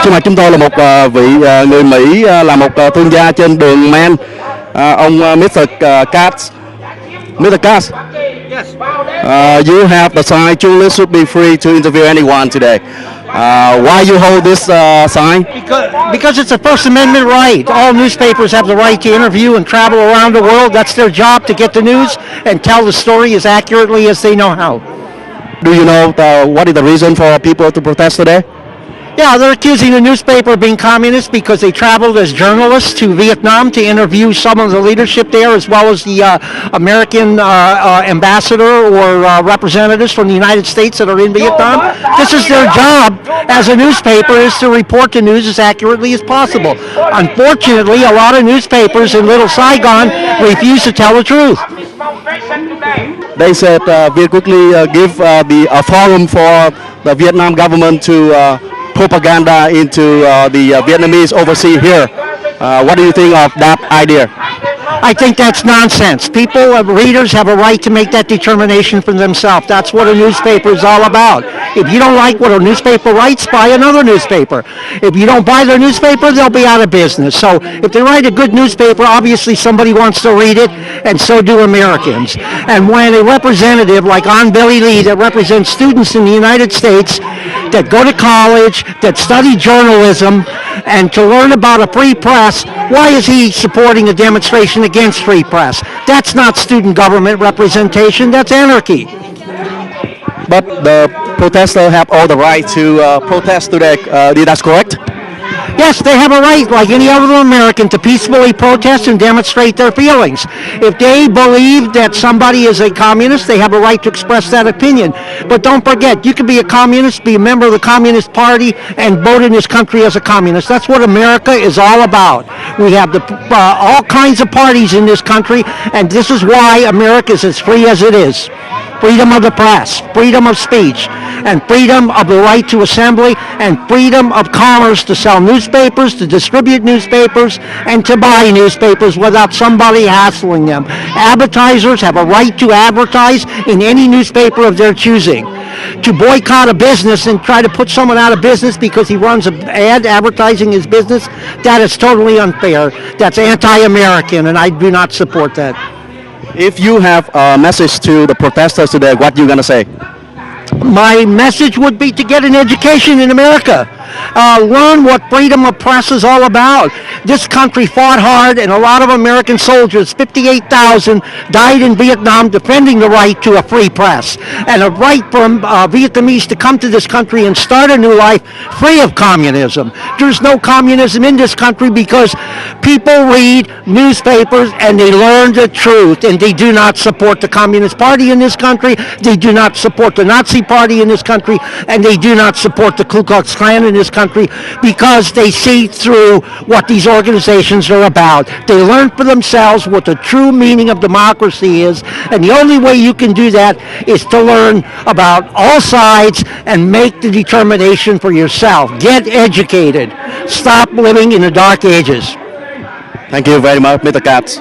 Trước mặt chúng tôi là một vị người Mỹ là một thương gia trên đường Men, ông Mr. Katz. Mr. Katz, you have the sign "Journalists should be free to interview anyone" today. Why you hold this sign? Because it's a First Amendment right. All newspapers have the right to interview and travel around the world. That's their job, to get the news and tell the story as accurately as they know how. Do you know what is the reason for people to protest today? Yeah, they're accusing the newspaper of being communist because they traveled as journalists to Vietnam to interview some of the leadership there, as well as the American ambassador or representatives from the United States that are in Vietnam. This is their job as a newspaper, is to report the news as accurately as possible. Unfortunately, a lot of newspapers in Little Saigon refuse to tell the truth. They said we'll quickly give a forum for the Vietnam government to propaganda into the Vietnamese overseas here. What do you think of that idea? I think that's nonsense. People, readers, have a right to make that determination for themselves. That's what a newspaper is all about. If you don't like what a newspaper writes, buy another newspaper. If you don't buy their newspaper, they'll be out of business. So if they write a good newspaper, obviously somebody wants to read it, and so do Americans. And when a representative like Billy Lee, that represents students in the United States that go to college, that study journalism, and to learn about a free press, why is he supporting a demonstration against free press? That's not student government representation, that's anarchy. But the protesters have all the right to protest today. That's correct? Yes, they have a right, like any other American, to peacefully protest and demonstrate their feelings. If they believe that somebody is a communist, they have a right to express that opinion. But don't forget, you can be a communist, be a member of the Communist Party, and vote in this country as a communist. That's what America is all about. We have all kinds of parties in this country, and this is why America is as free as it is. Freedom of the press, freedom of speech, and freedom of the right to assembly, and freedom of commerce to sell newspapers, to distribute newspapers, and to buy newspapers without somebody hassling them. Advertisers have a right to advertise in any newspaper of their choosing. To boycott a business and try to put someone out of business because he runs an ad advertising his business, that is totally unfair. That's anti-American, and I do not support that. If you have a message to the protesters today, what you gonna say? My message would be to get an education in America. Learn what freedom of press is all about. This country fought hard, and a lot of American soldiers, 58,000, died in Vietnam defending the right to a free press and a right for Vietnamese to come to this country and start a new life free of communism. There's no communism in this country because people read newspapers and they learn the truth, and they do not support the Communist Party in this country. They do not support the Nazi Party in this country, and they do not support the Ku Klux Klan in this country because they see through what these organizations are about. They learn for themselves what the true meaning of democracy is, and the only way you can do that is to learn about all sides and make the determination for yourself. Get educated. Stop living in the dark ages. Thank you very much, Mr. Katz.